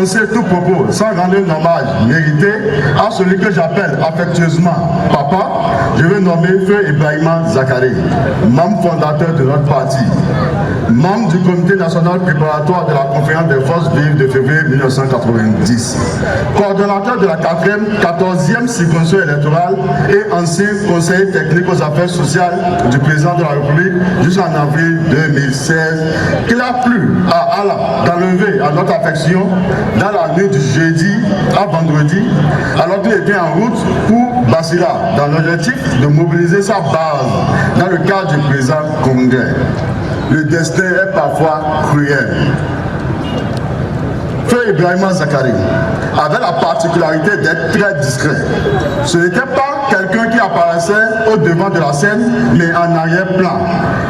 renoncer tout propos sans rendre un hommage mérité à celui que j'appelle affectueusement papa, je vais nommer Feu Ibrahima Zakari, membre fondateur de notre parti, membre du comité national préparatoire de la conférence des forces vives de février 1990, coordonnateur de la 14e circonscription électorale et ancien conseiller technique aux affaires sociales du président de la République jusqu'en avril 2016, qu'il a plu à Allah d'enlever à notre affection dans la nuit du jeudi à vendredi, alors qu'il était en route pour Basila, dans l'objectif de mobiliser sa base dans le cadre du présent congrès. Le destin est parfois cruel. Feu Ibrahima Zakari avait la particularité d'être très discret. Ce n'était pas quelqu'un qui apparaissait au devant de la scène, mais en arrière-plan.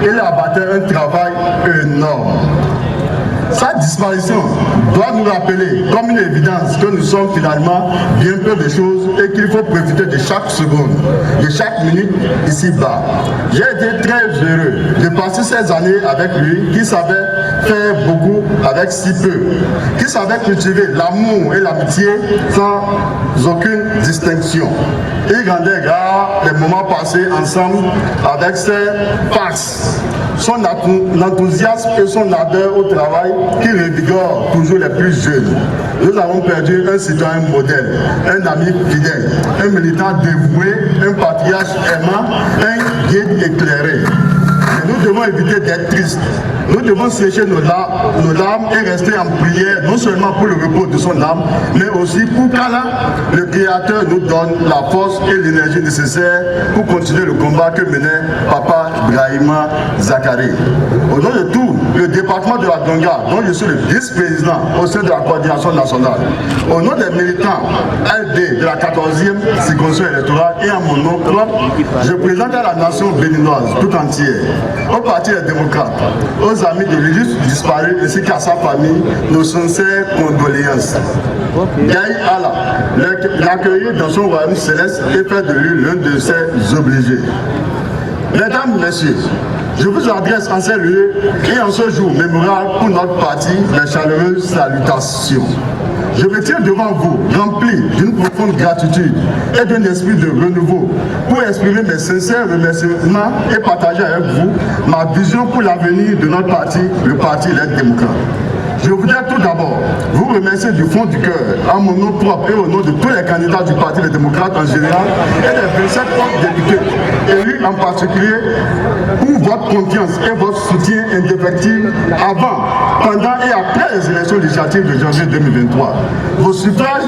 Il abattait un travail énorme. Sa disparition doit nous rappeler comme une évidence que nous sommes finalement bien peu de choses et qu'il faut profiter de chaque seconde, de chaque minute ici-bas. J'ai été très heureux de passer ces années avec lui qui savait faire beaucoup avec si peu, qui savait cultiver l'amour et l'amitié sans aucune distinction. Il rendait rare les moments passés ensemble avec ses farces, son enthousiasme et son ardeur au travail qui revigore toujours les plus jeunes. Nous avons perdu un citoyen modèle, un ami fidèle, un militant dévoué, un patriarche aimant, un guide éclairé. Mais nous devons éviter d'être tristes. Nous devons sécher nos larmes et rester en prière, non seulement pour le repos de son âme, mais aussi pour qu'Allah, le Créateur, nous donne la force et l'énergie nécessaires pour continuer le combat que menait Papa Ibrahima Zakari. Au nom de tout le département de la Donga, dont je suis le vice-président au sein de la coordination nationale, au nom des militants LD de la 14e circonscription électorale et en mon nom propre, je présente à la nation béninoise tout entière, au Parti des démocrates, aux amis de l'illustre disparu ainsi qu'à sa famille, nos sincères condoléances. Gaï Allah, l'accueillir dans son royaume céleste et faire de lui l'un de ses obligés. Mesdames, Messieurs, je vous adresse en ces lieux et en ce jour mémorable pour notre parti les chaleureuses salutations. Je me tiens devant vous, rempli d'une profonde gratitude et d'un esprit de renouveau, pour exprimer mes sincères remerciements et partager avec vous ma vision pour l'avenir de notre parti, le Parti Les Démocrates. Je voudrais tout d'abord vous remercier du fond du cœur, en mon nom propre et au nom de tous les candidats du Parti des démocrates en général et des 27 autres députés, élus en particulier, pour votre confiance et votre soutien indéfectible avant, pendant et après les élections législatives de janvier 2023. Votre suffrage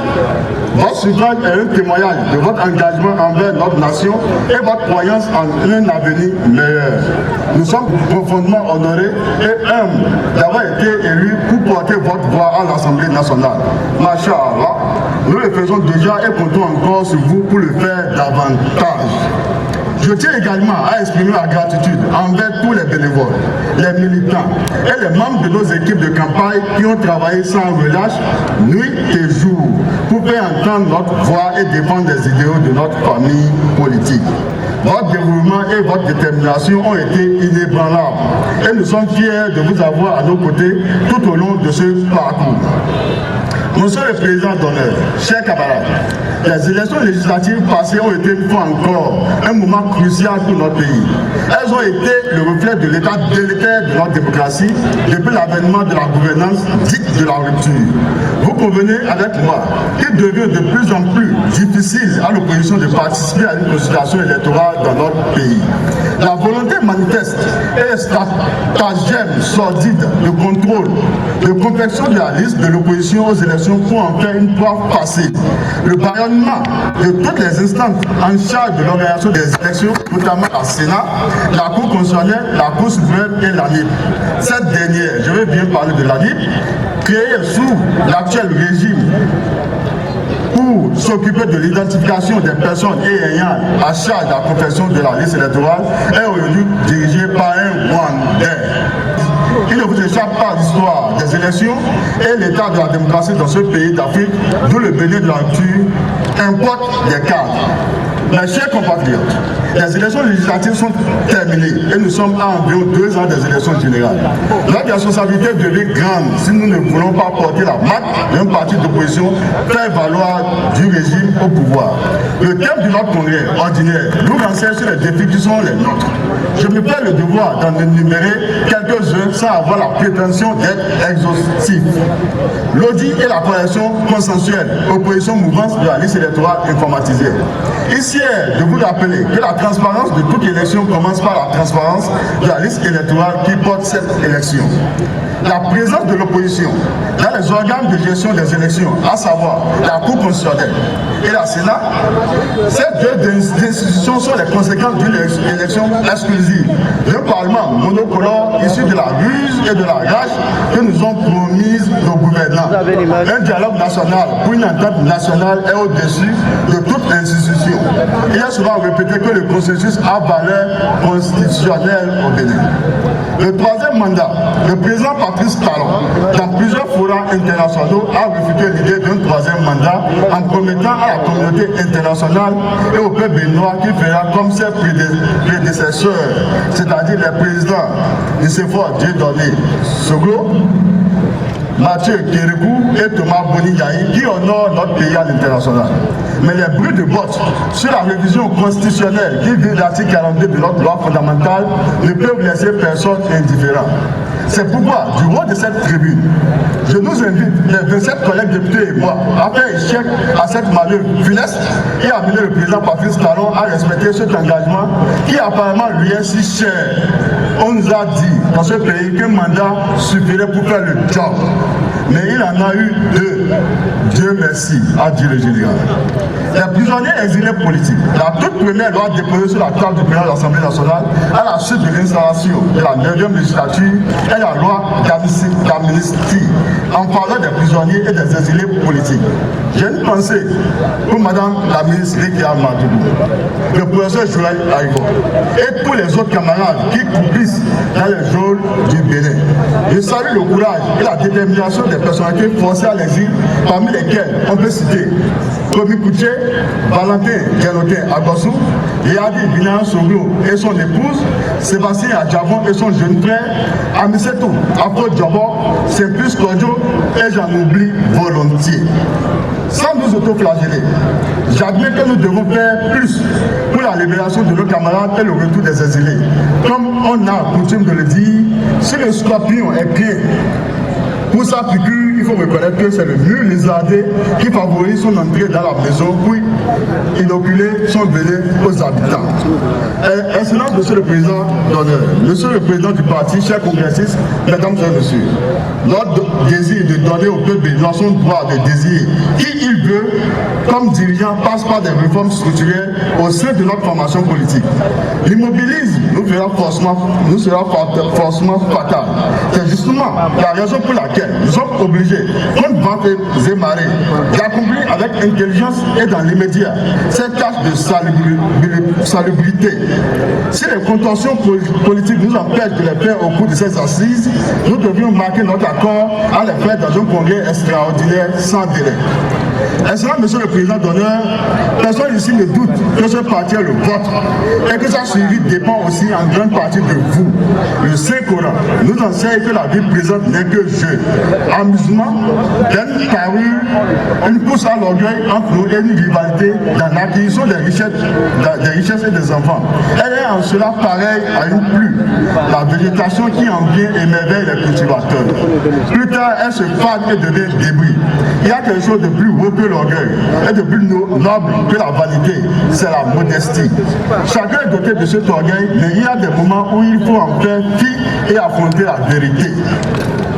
est un témoignage de votre engagement envers notre nation et votre croyance en un avenir meilleur. Nous sommes profondément honorés et humbles d'avoir été élus pour porter votre voix à l'Assemblée nationale. Masha'Allah, nous le faisons déjà et comptons encore sur vous pour le faire davantage. Je tiens également à exprimer ma gratitude envers tous les bénévoles, les militants et les membres de nos équipes de campagne qui ont travaillé sans relâche, nuit et jour, pour faire entendre notre voix et défendre les idéaux de notre famille politique. Votre dévouement et votre détermination ont été inébranlables et nous sommes fiers de vous avoir à nos côtés tout au long de ce parcours. Monsieur le Président d'honneur, chers camarades, les élections législatives passées ont été une fois encore un moment crucial pour notre pays. Elles ont été le reflet de l'état délétère de notre démocratie depuis l'avènement de la gouvernance dite de la rupture. Vous convenez avec moi qu'il devient de plus en plus difficile à l'opposition de participer à une consultation électorale dans notre pays. La volonté manifeste et stratagème sordide de contrôle, de confection de la liste de l'opposition aux élections pour en faire une preuve passée. Le bâillonnement de toutes les instances en charge de l'organisation des élections, notamment la Sénat, la Cour constitutionnelle, la Cour suprême et l'ANIP. Cette dernière, je vais bien parler de l'ANIP, créée sous l'actuel régime pour s'occuper de l'identification des personnes ayant à charge de la confection de la liste électorale, est aujourd'hui dirigée par un Rwandais. Il ne vous échappe pas l'histoire des élections et l'état de la démocratie dans ce pays d'Afrique, d'où le Bénin de la rupture importe des cadres. Mes chers compatriotes, les élections législatives sont terminées et nous sommes à environ 2 ans des élections générales. Notre responsabilité devient grande si nous ne voulons pas porter la marque d'un parti d'opposition faire valoir du régime au pouvoir. Le thème de notre congrès ordinaire nous renseigne sur les défis qui sont les nôtres. Je me fais le devoir d'en énumérer quelques-uns sans avoir la prétention d'être exhaustif. L'audit et la coalition consensuelle, opposition mouvance de la liste électorale informatisée. Ici est de vous rappeler que la transparence de toute élection commence par la transparence de la liste électorale qui porte cette élection. La présence de l'opposition dans les organes de gestion des élections, à savoir la Cour constitutionnelle et la Sénat, ces deux institutions sont les conséquences d'une élection exclusive d'un Parlement monocolore issu de la ruse et de la rage que nous ont promise nos gouvernants. Un dialogue national pour une entente nationale est au-dessus de toute institution. Il a souvent répété que le consensus a valeur constitutionnelle au Bénin. Le troisième mandat, le président Patrice Talon, dans plusieurs forums internationaux, a réfuté l'idée d'un troisième mandat en promettant à la communauté internationale et au peuple béninois qu'il fera comme ses prédécesseurs, c'est-à-dire les présidents Nicéphore Dieudonné Soglo, Mathieu Kérékou et Thomas Boni-Yahi qui honorent notre pays à l'international. Mais les bruits de botte sur la révision constitutionnelle qui vise l'article 42 de notre loi fondamentale ne peuvent laisser personne indifférent. C'est pourquoi, du haut de cette tribune, je nous invite, les 27 collègues députés et moi, à faire échec à cette manœuvre funeste et à amener le président Patrice Talon à respecter cet engagement qui apparemment lui est si cher. On nous a dit dans ce pays qu'un mandat suffirait pour faire le job. Mais il en a eu 2. Dieu merci, a dit le général. Les prisonniers exilés politiques, la toute première loi déposée sur la table du président de l'Assemblée nationale à la suite de l'installation de la 9e législature est la loi d'amnistie en faveur des prisonniers et des exilés politiques. J'ai une pensée pour Madame la ministre Likia Madougou, le professeur Joël Aïgo et tous les autres camarades qui croupissent dans les geôles du Bénin. Je salue le courage et la détermination des personnalités forcées à l'exil, parmi lesquelles on peut citer Komi Kouché, Valentin Dialotin Agossou, Yadi Binan Soglo et son épouse, Sébastien Adjavon et son jeune frère, Amisetou Afro Djobo, Simplice Kodjo et j'en oublie volontiers. Sans nous autoflageller, j'admets que nous devons faire plus pour la libération de nos camarades et le retour des exilés. Comme on a coutume de le dire, si le scorpion est bien, pour sa piqûre, il faut reconnaître que c'est le mur lézardé qui favorise son entrée dans la maison pour inoculer son venin aux habitants. Excellence, Monsieur le Président d'honneur, Monsieur le Président du parti, chers congressistes, Mesdames et Messieurs, notre désir de donner au peuple béninois son droit de désirer qui il veut comme dirigeant passe par des réformes structurelles au sein de notre formation politique. L'immobilisme nous sera forcément fatal. C'est justement la raison pour laquelle nous sommes obligés, comme vent et marée, d'accomplir avec intelligence et dans l'immédiat cette tâche de salubrité. Si les contentions politiques nous empêchent de les faire au cours de ces assises, nous devions marquer notre accord à les faire dans un congrès extraordinaire sans délai. Excellent Monsieur le Président d'honneur, personne ici ne doute que ce parti est le vôtre et que sa suivi dépend aussi en grande partie de vous. Le Saint-Coran nous enseigne que la vie présente n'est que jeu, amusement, une parure, une course à l'orgueil entre nous et une rivalité dans l'acquisition des richesses et des enfants. Elle est en cela pareille à une pluie, la végétation qui en vient émerveille les cultivateurs. Plus tard, elle se fade et devient débris. Il y a quelque chose de plus haut que l'orgueil et de plus noble que la vanité, c'est la modestie. Chacun est doté de cet orgueil, mais il y a des moments où il faut en faire fi et affronter la vérité.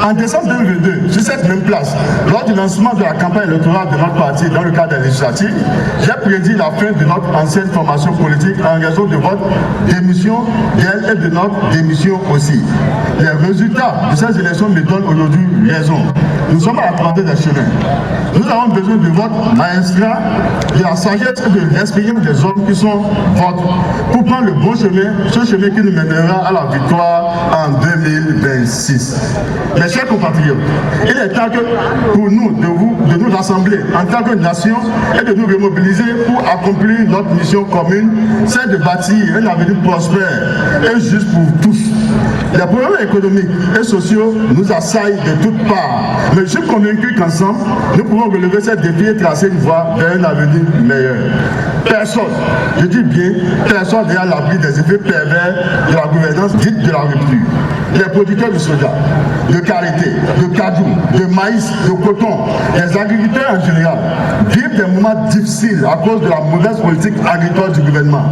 En décembre 2022, sur cette même place, lors du lancement de la campagne électorale de notre parti dans le cadre des législatives, j'ai prédit la fin de notre ancienne formation politique en raison de votre démission d'elle et de notre démission aussi. Les résultats de ces élections me donnent aujourd'hui raison. nous sommes à la croisée des chemins. Nous avons besoin de votre maestrat, de la sagesse et de l'expérience des hommes qui sont vôtres pour prendre le bon chemin, ce chemin qui nous mènera à la victoire en 2026. Mes chers compatriotes, il est temps que pour nous, de nous rassembler en tant que nation et de nous remobiliser pour accomplir notre mission commune, celle de bâtir un avenir prospère et juste pour tous. Les problèmes économiques et sociaux nous assaillent de toutes parts, mais je suis convaincu qu'ensemble, nous pouvons relever ces défis et tracer une voie vers un avenir meilleur. Personne, je dis bien, personne n'est à l'abri des effets pervers de la gouvernance dite de la rupture. Les producteurs de soja, de karité, de cajou, de maïs, de coton, les agriculteurs en général vivent des moments difficiles à cause de la mauvaise politique agricole du gouvernement.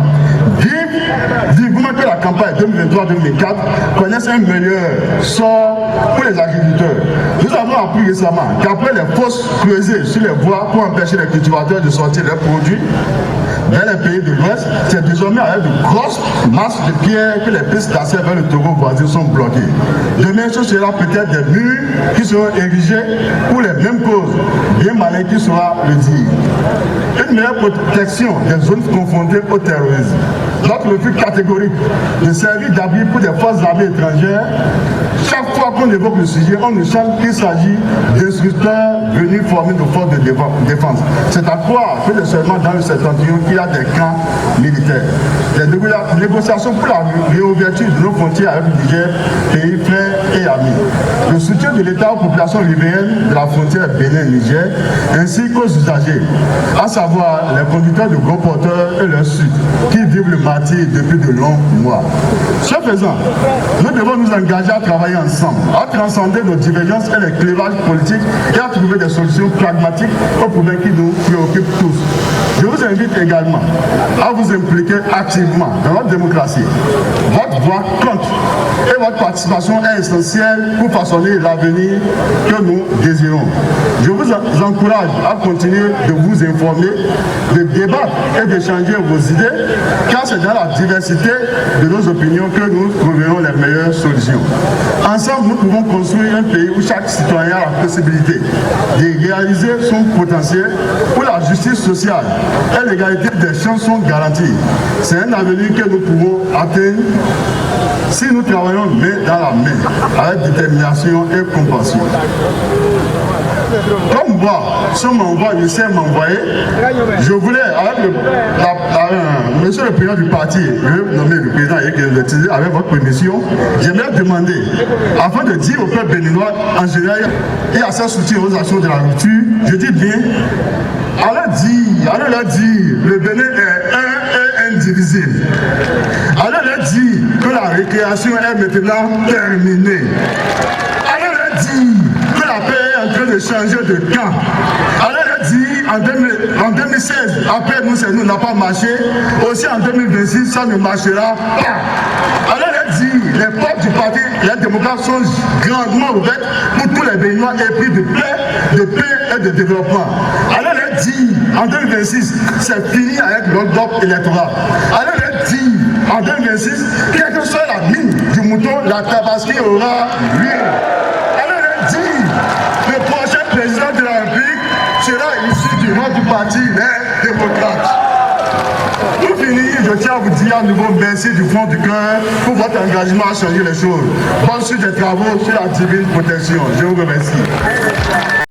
Vivement que la campagne 2023-2024 connaisse un meilleur sort pour les agriculteurs. Nous avons appris récemment qu'après les fosses creusées sur les voies pour empêcher les cultivateurs de sortir leurs produits vers les pays de l'Ouest, c'est désormais avec de grosses masses de pierres que les pistes d'accès vers le Togo voisin sont bloquées. Demain, ce sera peut-être des murs qui seront érigés pour les mêmes causes. Bien malin qui sera le dire. Une meilleure protection des zones confrontées au terrorisme. Notre refus catégorique de servir d'abri pour des forces armées étrangères. Chaque fois qu'on évoque le sujet, on nous chante qu'il s'agit d'instructeurs venus former nos forces de défense. C'est à croire que c'est seulement dans le septentrion qu'il y a des camps militaires. Les négociations pour la réouverture de nos frontières avec le Niger, pays frères et amis. Le soutien de l'État aux populations libériennes de la frontière Bénin-Niger, ainsi qu'aux usagers, à savoir les conducteurs de gros porteurs et leurs suites, qui vivent le martyre depuis de longs mois. Ce faisant, nous devons nous engager à travailler ensemble, à transcender nos divergences et les clivages politiques et à trouver des solutions pragmatiques aux problèmes qui nous préoccupent tous. Je vous invite également à vous impliquer activement dans notre démocratie. Votre voix compte et votre participation est essentielle pour façonner l'avenir que nous désirons. Je vous encourage à continuer de vous informer, de débattre et d'échanger vos idées, car c'est dans la diversité de nos opinions que nous trouverons les meilleures solutions. Ensemble, nous pouvons construire un pays où chaque citoyen a la possibilité de réaliser son potentiel, où la justice sociale et l'égalité des chances sont garanties. C'est un avenir que nous pouvons atteindre si nous travaillons main dans la main, avec détermination et compassion. Comme moi, si on m'envoie, je sais m'envoyer, je voulais, avec monsieur le président du parti, nommé le président avec votre permission, j'aimerais demander, afin de dire au peuple béninois en général et à sa soutien aux actions de la rupture, je dis bien, allez leur dire, le Bénin est un et indivisible. Allez leur dire que la récréation est maintenant terminée. Allez leur dire que la paix est en train de changer de camp. Allez leur dire, en 2016, après nous n'a pas marché, aussi en 2026, ça ne marchera pas. Allez leur dire, les portes du parti, les démocrates sont grandement ouvertes pour tous les Béninois épris de paix et de développement. Allez leur dire, en 2026, c'est fini avec l'ordre électoral. Allez leur dire, en 2026, quelle que soit la mine du mouton, la tabasserie aura lieu. Allez leur dire, le prochain président de la République sera issu du nom du parti Les Démocrates. Pour finir, je tiens à vous dire à nouveau merci du fond du cœur pour votre engagement à changer les choses. Bonne suite des travaux sur la divine protection. Je vous remercie.